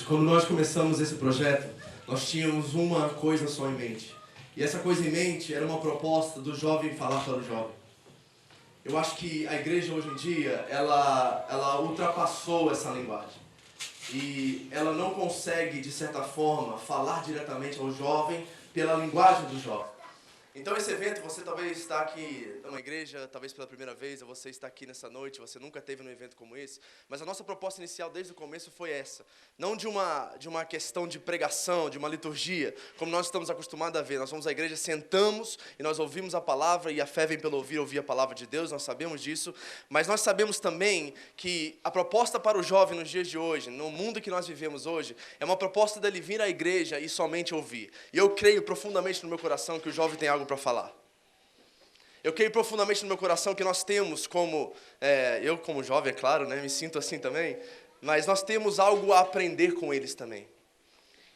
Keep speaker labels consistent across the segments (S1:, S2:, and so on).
S1: Quando nós começamos esse projeto, nós tínhamos uma coisa só em mente. E essa coisa em mente era uma proposta do jovem falar para o jovem. Eu acho que a igreja hoje em dia, ela ultrapassou essa linguagem. E ela não consegue, de certa forma, falar diretamente ao jovem pela linguagem do jovem. Então esse evento, você talvez está aqui numa igreja, talvez pela primeira vez, ou você está aqui nessa noite, você nunca teve num evento como esse, mas a nossa proposta inicial desde o começo foi essa. Não de uma questão de pregação, de uma liturgia, como nós estamos acostumados a ver. Nós vamos à igreja, sentamos e nós ouvimos a palavra, e a fé vem pelo ouvir a palavra de Deus, nós sabemos disso, mas nós sabemos também que a proposta para o jovem nos dias de hoje, no mundo que nós vivemos hoje, é uma proposta dele vir à igreja e somente ouvir. E eu creio profundamente no meu coração que o jovem tem algo para falar. Eu creio profundamente no meu coração que nós temos eu como jovem, é claro, né, me sinto assim também, mas nós temos algo a aprender com eles também.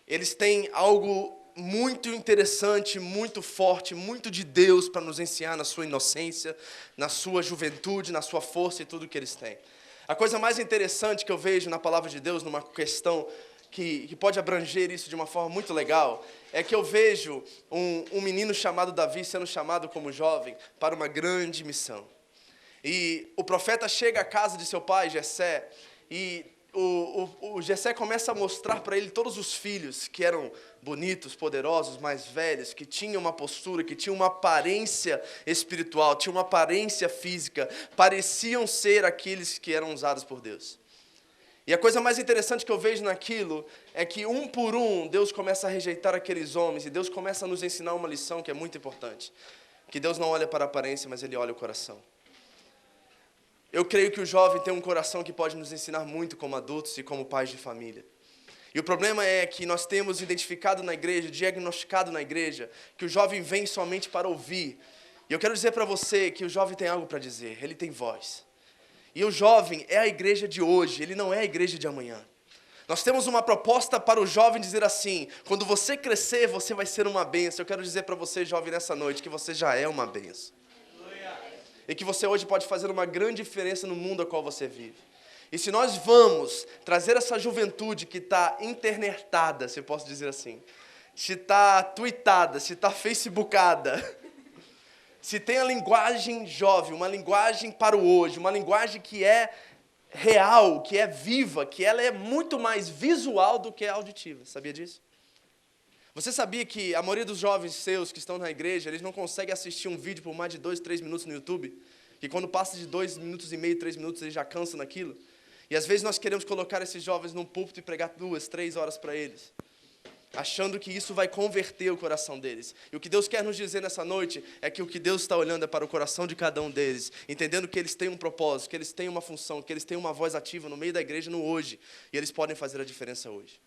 S1: Eles têm algo muito interessante, muito forte, muito de Deus para nos ensinar na sua inocência, na sua juventude, na sua força e tudo que eles têm. A coisa mais interessante que eu vejo na palavra de Deus, numa questão que pode abranger isso de uma forma muito legal, é que eu vejo um menino chamado Davi sendo chamado como jovem para uma grande missão. E o profeta chega à casa de seu pai, Jessé, e o Jessé começa a mostrar para ele todos os filhos que eram bonitos, poderosos, mais velhos, que tinham uma postura, que tinham uma aparência espiritual, tinham uma aparência física, pareciam ser aqueles que eram usados por Deus. E a coisa mais interessante que eu vejo naquilo é que, um por um, Deus começa a rejeitar aqueles homens, e Deus começa a nos ensinar uma lição que é muito importante. Que Deus não olha para a aparência, mas Ele olha o coração. Eu creio que o jovem tem um coração que pode nos ensinar muito como adultos e como pais de família. E o problema é que nós temos identificado na igreja, diagnosticado na igreja, que o jovem vem somente para ouvir. E eu quero dizer para você que o jovem tem algo para dizer, ele tem voz. E o jovem é a igreja de hoje, ele não é a igreja de amanhã. Nós temos uma proposta para o jovem dizer assim: quando você crescer, você vai ser uma bênção. Eu quero dizer para você, jovem, nessa noite, que você já é uma bênção. E que você hoje pode fazer uma grande diferença no mundo a qual você vive. E se nós vamos trazer essa juventude que está internetada, se eu posso dizer assim, se está tweetada, se está facebookada, se tem a linguagem jovem, uma linguagem para o hoje, uma linguagem que é real, que é viva, que ela é muito mais visual do que auditiva. Sabia disso? Você sabia que a maioria dos jovens seus que estão na igreja, eles não conseguem assistir um vídeo por mais de 2, 3 minutos no YouTube? Que quando passa de 2 minutos e meio, 3 minutos, eles já cansam naquilo? E às vezes nós queremos colocar esses jovens num púlpito e pregar 2, 3 horas para eles, achando que isso vai converter o coração deles. E o que Deus quer nos dizer nessa noite é que o que Deus está olhando é para o coração de cada um deles, entendendo que eles têm um propósito, que eles têm uma função, que eles têm uma voz ativa no meio da igreja no hoje, e eles podem fazer a diferença hoje.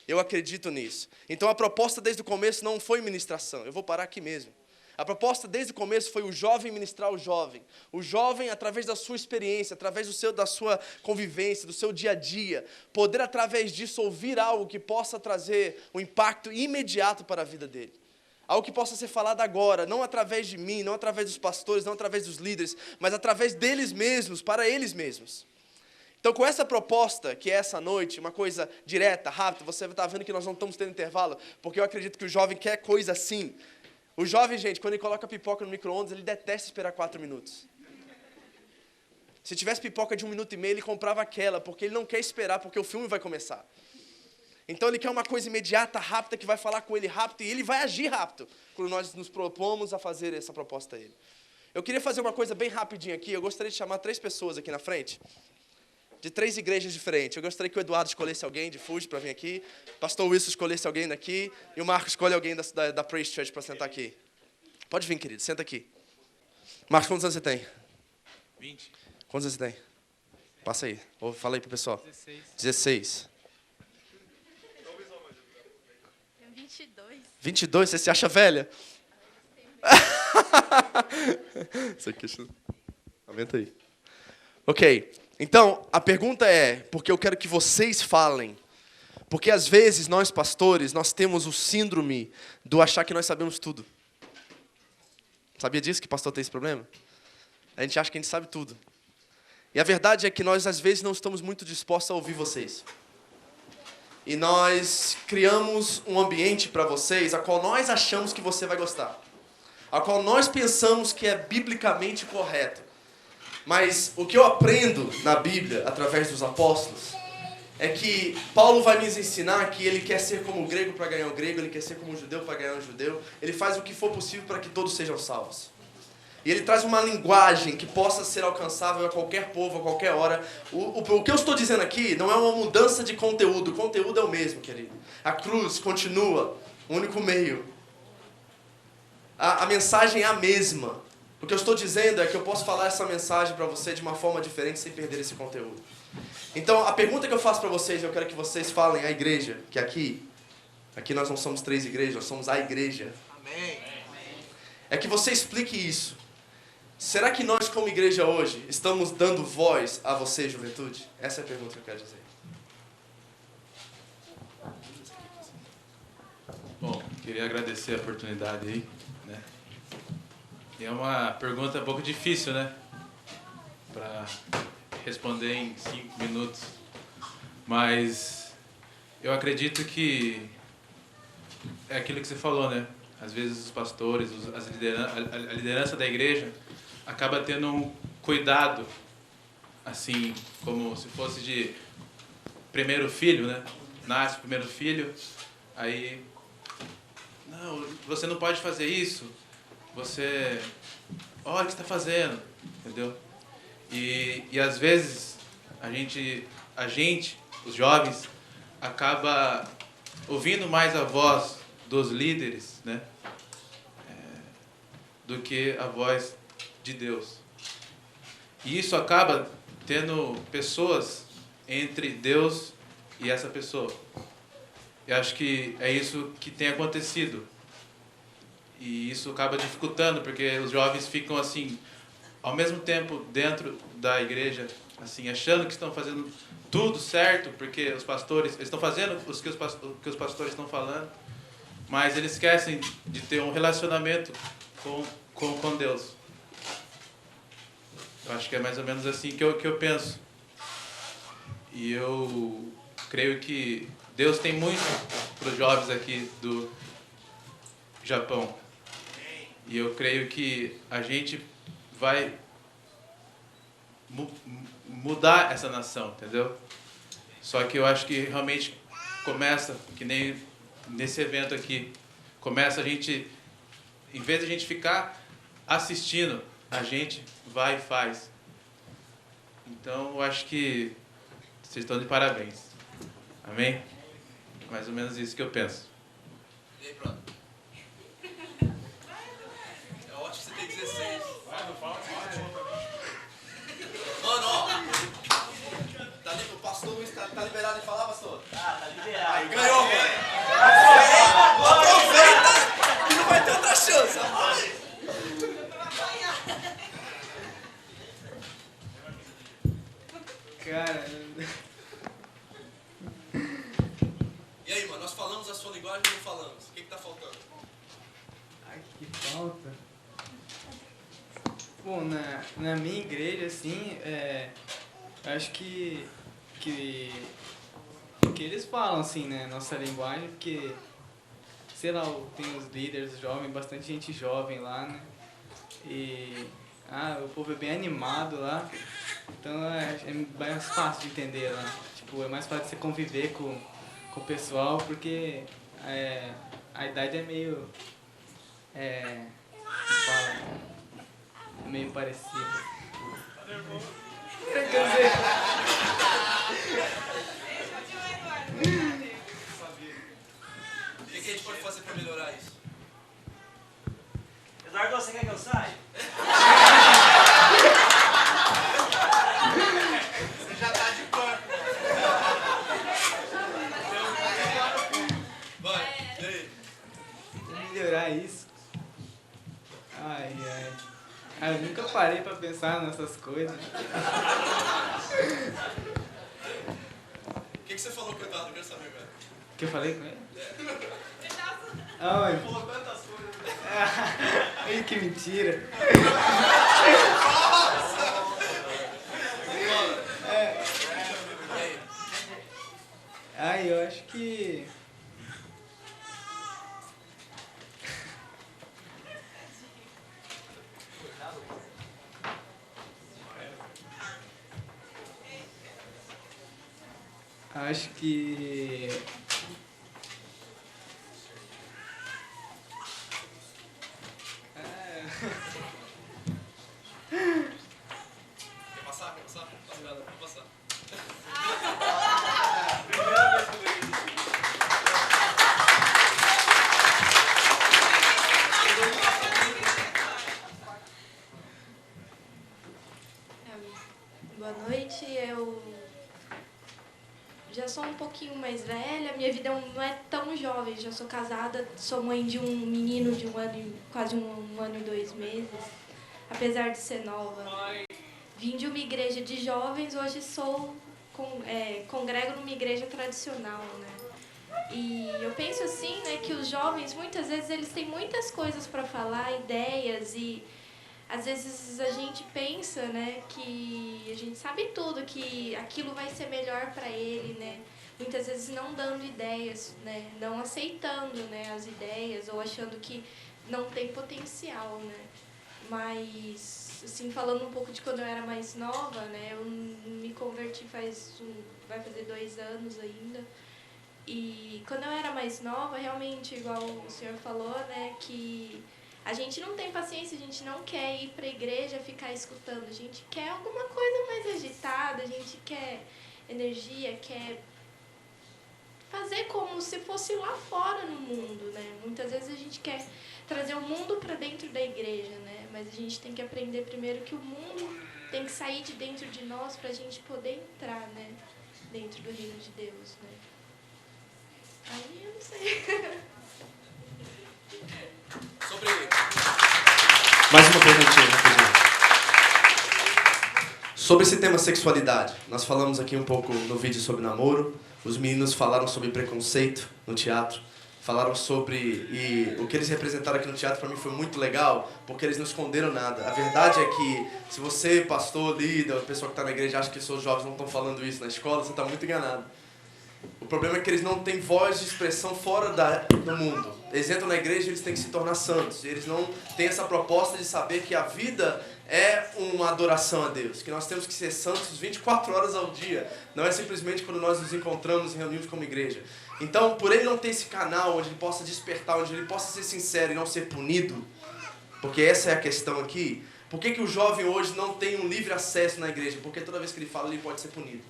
S1: Eu acredito nisso. Então a proposta desde o começo não foi ministração. Eu vou parar aqui mesmo. A proposta desde o começo foi o jovem ministrar o jovem. O jovem, através da sua experiência, através da sua convivência, do seu dia a dia, poder, através disso, ouvir algo que possa trazer um impacto imediato para a vida dele. Algo que possa ser falado agora, não através de mim, não através dos pastores, não através dos líderes, mas através deles mesmos, para eles mesmos. Então, com essa proposta, que é essa noite, uma coisa direta, rápida, você está vendo que nós não estamos tendo intervalo, porque eu acredito que o jovem quer coisa assim. O jovem, gente, quando ele coloca pipoca no micro-ondas, ele detesta esperar 4 minutos. Se tivesse pipoca de 1 minuto e meio, ele comprava aquela, porque ele não quer esperar, porque o filme vai começar. Então, ele quer uma coisa imediata, rápida, que vai falar com ele rápido, e ele vai agir rápido, quando nós nos propomos a fazer essa proposta a ele. Eu queria fazer uma coisa bem rapidinho aqui, eu gostaria de chamar 3 pessoas aqui na frente, de 3 igrejas diferentes. Eu gostaria que o Eduardo escolhesse alguém de Fuji para vir aqui, pastor Wilson escolhesse alguém daqui, e o Marcos escolhe alguém da Praise Church para sentar aqui. Pode vir, querido, senta aqui. Marcos, quantos anos você tem?
S2: 20.
S1: Quantos anos você tem? Passa aí, fala aí pro pessoal.
S2: 16.
S1: 16.
S3: Tenho 22.
S1: 22, você se acha velha? Isso aqui, aumenta aí. Ok. Então, a pergunta é, porque eu quero que vocês falem, porque às vezes nós pastores, nós temos o síndrome do achar que nós sabemos tudo. Sabia disso, que pastor tem esse problema? A gente acha que a gente sabe tudo. E a verdade é que nós às vezes não estamos muito dispostos a ouvir vocês. e nós criamos um ambiente para vocês a qual nós achamos que você vai gostar, a qual nós pensamos que é biblicamente correto. Mas o que eu aprendo na Bíblia, através dos apóstolos, é que Paulo vai nos ensinar que ele quer ser como o grego para ganhar o grego, ele quer ser como o judeu para ganhar o judeu, ele faz o que for possível para que todos sejam salvos. E ele traz uma linguagem que possa ser alcançável a qualquer povo, a qualquer hora. O que eu estou dizendo aqui não é uma mudança de conteúdo. O conteúdo é o mesmo, querido. A cruz continua, o único meio. A mensagem é a mesma. O que eu estou dizendo é que eu posso falar essa mensagem para você de uma forma diferente sem perder esse conteúdo. Então, a pergunta que eu faço para vocês, eu quero que vocês falem à igreja, que aqui nós não somos 3 igrejas, nós somos a igreja.
S2: Amém.
S1: É que você explique isso. Será que nós, como igreja hoje, estamos dando voz a você, juventude? Essa é a pergunta que eu quero dizer.
S4: Bom, queria agradecer a oportunidade aí, né? E é uma pergunta um pouco difícil, né? Para responder em 5 minutos. Mas eu acredito que é aquilo que você falou, né? Às vezes os pastores, a liderança da igreja acaba tendo um cuidado, assim, como se fosse de primeiro filho, né? Nasce o primeiro filho, aí, não, você não pode fazer isso, você, olha o que você está fazendo, entendeu? E às vezes a gente, os jovens, acaba ouvindo mais a voz dos líderes, né? Do que a voz de Deus. E isso acaba tendo pessoas entre Deus e essa pessoa. Eu acho que é isso que tem acontecido. E isso acaba dificultando, porque os jovens ficam assim, ao mesmo tempo dentro da igreja, assim, achando que estão fazendo tudo certo, porque os pastores, eles estão fazendo o que os pastores estão falando, mas eles esquecem de ter um relacionamento com Deus. Eu acho que é mais ou menos assim que eu penso. E eu creio que Deus tem muito para os jovens aqui do Japão. E eu creio que a gente vai mudar essa nação, entendeu? Só que eu acho que realmente começa, que nem nesse evento aqui, começa a gente, em vez de a gente ficar assistindo, a gente vai e faz. Então, eu acho que vocês estão de parabéns. Amém? Mais ou menos isso que eu penso.
S2: E aí, pronto. É ótimo que você tem 16. Mano, ó. O pastor Luiz tá liberado de falar, pastor?
S5: Tá liberado.
S2: Aí, ganhou, mano. Aproveita que não vai ter outra chance.
S5: Cara.
S2: E aí, mano, nós falamos a sua linguagem ou não falamos? O que tá faltando?
S5: Ai, que falta. Bom, na minha igreja, assim, eu acho que eles falam, assim, né, nossa linguagem, porque, sei lá, tem os líderes jovens, bastante gente jovem lá, né, e, o povo é bem animado lá, então é mais fácil de entender lá, tipo, é mais fácil você conviver com o pessoal, porque a idade é meio, meio parecida. Quer dizer...
S2: O que a gente pode fazer pra melhorar isso?
S6: Eduardo, você quer que eu saia?
S2: Você já tá de corpo. Vai, e aí?
S5: Melhorar isso. Ai. Eu nunca parei pra pensar nessas coisas.
S2: O que você falou com o Eduardo? Eu quero saber, velho.
S5: O que eu falei com ele? Ai.
S2: Falou quantas coisas?
S5: Ai, que mentira. Eu acho que... Acho que...
S2: Quer passar? Quer passar? Pode passar.
S3: Boa noite, eu já sou um pouquinho mais velha, minha vida não é tão jovem, já sou casada, sou mãe de um menino de quase um ano e 2 meses, apesar de ser nova. Vim de uma igreja de jovens, hoje congrego numa igreja tradicional, né? E eu penso assim, né, que os jovens, muitas vezes, eles têm muitas coisas para falar, ideias, e às vezes a gente pensa, né, que a gente sabe tudo, que aquilo vai ser melhor para ele, né? Muitas vezes não dando ideias, né, não aceitando, né, as ideias ou achando que não tem potencial, né? Mas, assim, falando um pouco de quando eu era mais nova, né, eu me converti vai fazer 2 anos ainda. E quando eu era mais nova, realmente, igual o senhor falou, né, que a gente não tem paciência, a gente não quer ir para a igreja ficar escutando. A gente quer alguma coisa mais agitada, a gente quer energia, quer fazer como se fosse lá fora no mundo, né? Muitas vezes a gente quer trazer o mundo para dentro da igreja, né? Mas a gente tem que aprender primeiro que o mundo tem que sair de dentro de nós para a gente poder entrar, né? Dentro do reino de Deus, né? Aí eu não sei.
S2: Sobre...
S1: Mais uma perguntinha, rapidinho. Sobre esse tema sexualidade, nós falamos aqui um pouco no vídeo sobre namoro, os meninos falaram sobre preconceito no teatro, falaram sobre... E o que eles representaram aqui no teatro para mim foi muito legal, porque eles não esconderam nada. A verdade é que se você, pastor, líder, a pessoa que está na igreja, acha que seus jovens não estão falando isso na escola, você está muito enganado. O problema é que eles não têm voz de expressão fora do mundo. Eles entram na igreja e eles têm que se tornar santos. Eles não têm essa proposta de saber que a vida é uma adoração a Deus, que nós temos que ser santos 24 horas ao dia. Não é simplesmente quando nós nos encontramos e reunimos como igreja. Então, por ele não ter esse canal onde ele possa despertar, onde ele possa ser sincero e não ser punido, porque essa é a questão aqui, por que o jovem hoje não tem um livre acesso na igreja? Porque toda vez que ele fala, ele pode ser punido.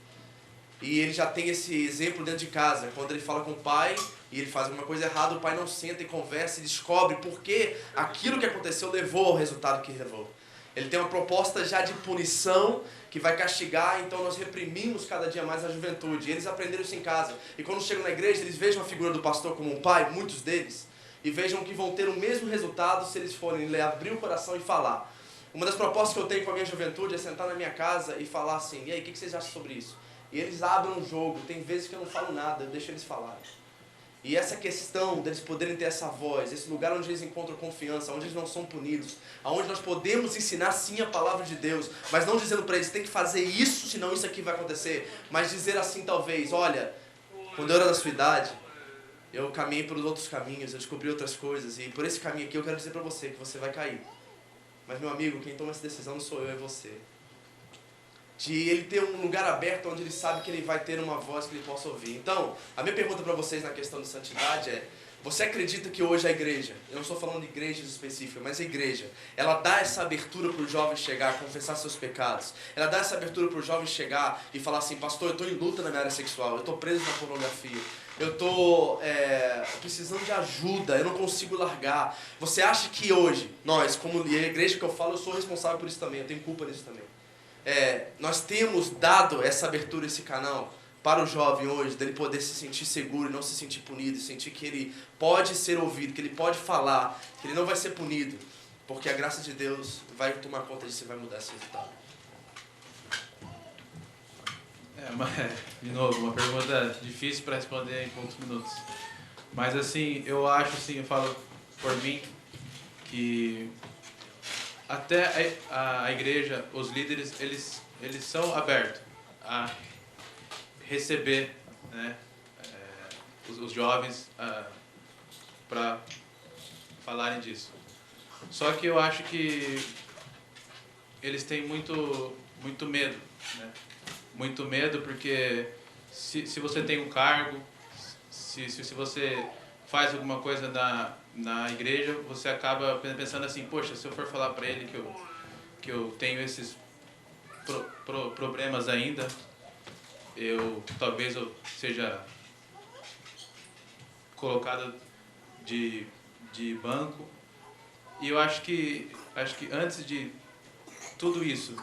S1: E ele já tem esse exemplo dentro de casa, quando ele fala com o pai e ele faz alguma coisa errada, o pai não senta e conversa e descobre por que aquilo que aconteceu levou ao resultado que levou. Ele tem uma proposta já de punição que vai castigar, então nós reprimimos cada dia mais a juventude. E eles aprenderam isso em casa. E quando chegam na igreja, eles vejam a figura do pastor como um pai, muitos deles, e vejam que vão ter o mesmo resultado se eles forem abrir o coração e falar. Uma das propostas que eu tenho com a minha juventude é sentar na minha casa e falar assim, e aí, o que vocês acham sobre isso? E eles abrem um jogo, tem vezes que eu não falo nada, eu deixo eles falarem. E essa questão deles poderem ter essa voz, esse lugar onde eles encontram confiança, onde eles não são punidos, onde nós podemos ensinar sim a palavra de Deus, mas não dizendo para eles, tem que fazer isso, senão isso aqui vai acontecer, mas dizer assim talvez, olha, quando eu era da sua idade, eu caminhei por outros caminhos, eu descobri outras coisas, e por esse caminho aqui eu quero dizer para você que você vai cair. Mas meu amigo, quem toma essa decisão não sou eu, é você. De ele ter um lugar aberto onde ele sabe que ele vai ter uma voz que ele possa ouvir. Então, a minha pergunta para vocês na questão de santidade é, você acredita que hoje a igreja, eu não estou falando de igrejas específicas, mas a igreja, ela dá essa abertura para o jovem chegar, confessar seus pecados, ela dá essa abertura para o jovem chegar e falar assim, pastor, eu estou em luta na minha área sexual, eu estou preso na pornografia, eu estou precisando de ajuda, eu não consigo largar. Você acha que hoje, nós, como a igreja que eu falo, eu sou responsável por isso também, eu tenho culpa nisso também. Nós temos dado essa abertura, esse canal para o jovem hoje, dele poder se sentir seguro e não se sentir punido, e sentir que ele pode ser ouvido, que ele pode falar, que ele não vai ser punido, porque a graça de Deus vai tomar conta disso e vai mudar esse resultado.
S4: De novo, uma pergunta difícil para responder em poucos minutos. Mas assim, eu acho assim, eu falo por mim, que até a igreja, os líderes, eles são abertos a receber, né, os jovens para falarem disso. Só que eu acho que eles têm muito medo, né? Muito medo porque se você tem um cargo, se você faz alguma coisa na igreja, você acaba pensando assim, poxa, se eu for falar para ele que eu tenho esses problemas ainda, talvez eu seja colocado de banco. E eu acho que antes de tudo isso,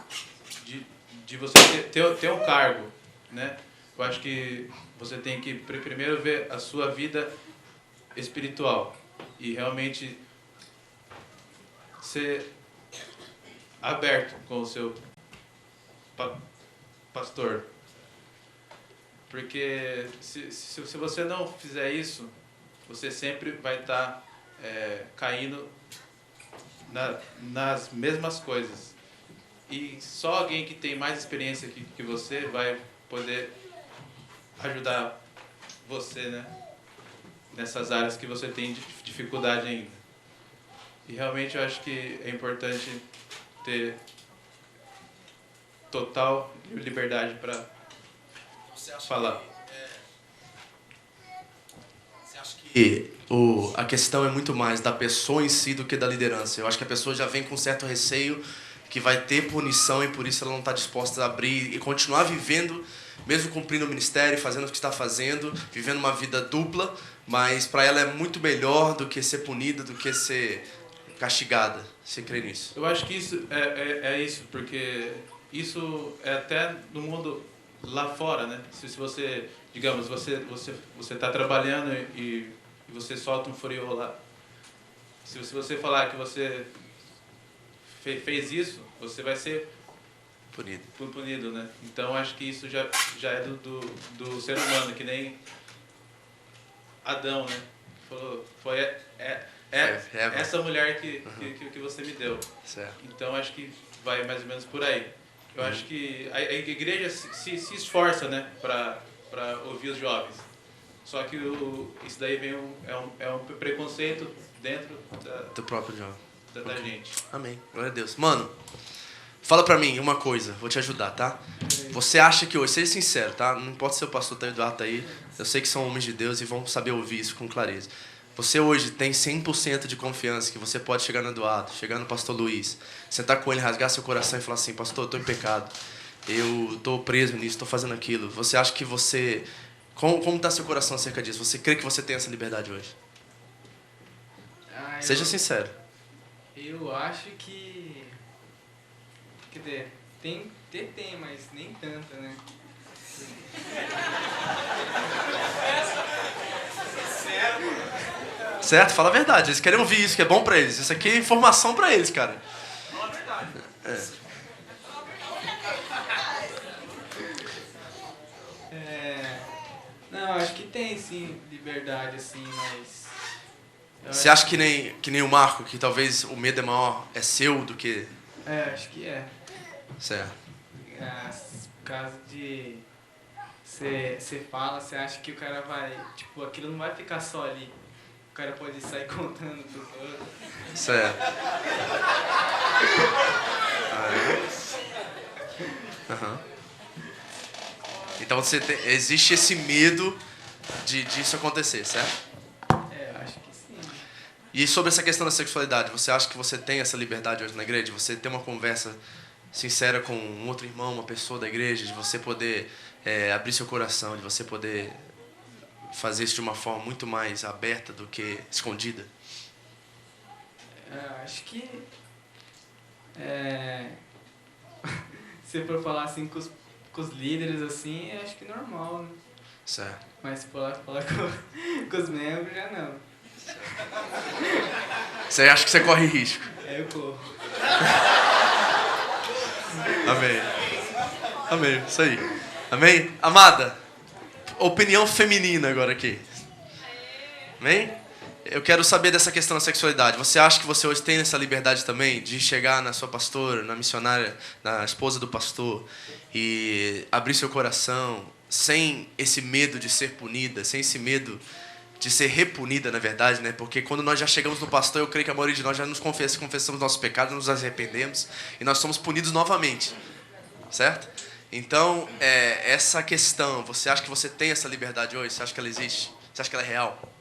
S4: de você ter um cargo, né? Eu acho que você tem que primeiro ver a sua vida espiritual e realmente ser aberto com o seu pastor. Porque se você não fizer isso, você sempre vai estar caindo nas mesmas coisas. E só alguém que tem mais experiência que você vai poder ajudar você, né? Nessas áreas que você tem dificuldade ainda. E realmente eu acho que é importante ter total liberdade para falar.
S1: Você acha que a questão é muito mais da pessoa em si do que da liderança? Eu acho que a pessoa já vem com certo receio que vai ter punição e por isso ela não está disposta a abrir e continuar vivendo, mesmo cumprindo o ministério, fazendo o que está fazendo, vivendo uma vida dupla, mas para ela é muito melhor do que ser punida, do que ser castigada. Você crê nisso?
S4: Eu acho que isso é isso, porque isso é até no mundo lá fora, né? Se você, digamos, você está trabalhando e você solta um furiô lá. Se você falar que você fez isso, você vai ser punido, né? Então acho que isso já é do ser humano, que nem Adão, né? Falou, foi essa mulher que você me deu.
S1: Certo.
S4: Então acho que vai mais ou menos por aí. Eu acho que a igreja se esforça, né, para ouvir os jovens. Só que isso daí vem um preconceito dentro
S1: Do próprio jovem.
S4: da gente.
S1: Amém. Glória a Deus. Mano, fala pra mim uma coisa, vou te ajudar, tá? Você acha que hoje, seja sincero, tá? Não pode ser o pastor Eduardo aí. Eu sei que são homens de Deus e vão saber ouvir isso com clareza. Você hoje tem 100% de confiança que você pode chegar no Eduardo, chegar no pastor Luiz, sentar com ele, rasgar seu coração e falar assim, pastor, eu tô em pecado. Eu tô preso nisso, tô fazendo aquilo. Você acha que você... Como tá seu coração acerca disso? Você crê que você tem essa liberdade hoje? Seja sincero.
S5: Eu acho que... Quer dizer, tem, mas nem tanto, né?
S1: Certo? Fala a verdade. Eles querem ouvir isso, que é bom pra eles. Isso aqui é informação pra eles, cara.
S5: Não, acho que tem sim liberdade, assim, mas...
S1: Você acha que nem o Marco, que talvez o medo é maior, é seu do que...
S5: acho que é.
S1: Certo.
S5: Por causa de... Você fala, você acha que o cara vai... Tipo, aquilo não vai ficar só ali. O cara pode sair contando pros outros.
S1: Certo. Uhum. Então existe esse medo disso acontecer, certo?
S5: Acho que sim.
S1: E sobre essa questão da sexualidade, você acha que você tem essa liberdade hoje na igreja? De você ter uma conversa sincera com um outro irmão, uma pessoa da igreja, de você poder abrir seu coração, de você poder fazer isso de uma forma muito mais aberta do que escondida?
S5: Acho que... Se for falar assim com os líderes, assim, acho que é normal, né?
S1: Certo.
S5: Mas se for falar com os membros, já não.
S1: Você acha que você corre risco?
S5: Eu corro.
S1: Amém. Amém, isso aí. Amém? Amada, opinião feminina agora aqui. Amém? Eu quero saber dessa questão da sexualidade. Você acha que você hoje tem essa liberdade também de chegar na sua pastora, na missionária, na esposa do pastor e abrir seu coração sem esse medo de ser punida, sem esse medo de ser repunida, na verdade, né? Porque quando nós já chegamos no pastor, eu creio que a maioria de nós já nos confessamos nossos pecados, nos arrependemos e nós somos punidos novamente, certo? Então, essa questão, você acha que você tem essa liberdade hoje? Você acha que ela existe? Você acha que ela é real?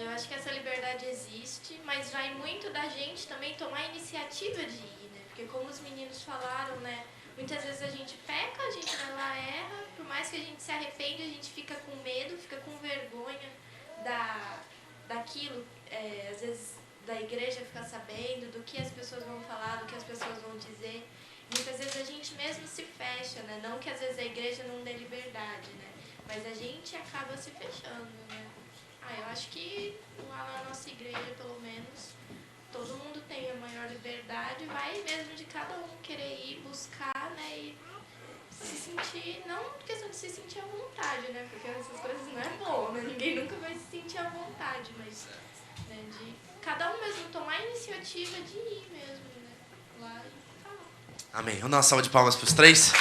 S3: Eu acho que essa liberdade existe, mas vai muito da gente também tomar a iniciativa de ir, né? Porque como os meninos falaram, né? Muitas vezes a gente peca, a gente vai lá, erra, por mais que a gente se arrepende, a gente fica com medo, fica com vergonha daquilo, às vezes da igreja ficar sabendo, do que as pessoas vão falar, do que as pessoas vão dizer. Muitas vezes a gente mesmo se fecha, né? Não que às vezes a igreja não dê liberdade, né? Mas a gente acaba se fechando, né? Eu acho que lá na nossa igreja, pelo menos, todo mundo tem a maior liberdade, vai mesmo de cada um querer ir buscar, né? E se sentir, não questão de se sentir à vontade, né? Porque essas coisas não é bom, né? Ninguém nunca vai se sentir à vontade, mas né, de cada um mesmo tomar a iniciativa de ir mesmo, né? Lá e falar.
S1: Amém. Vamos dar uma salva de palmas para os três?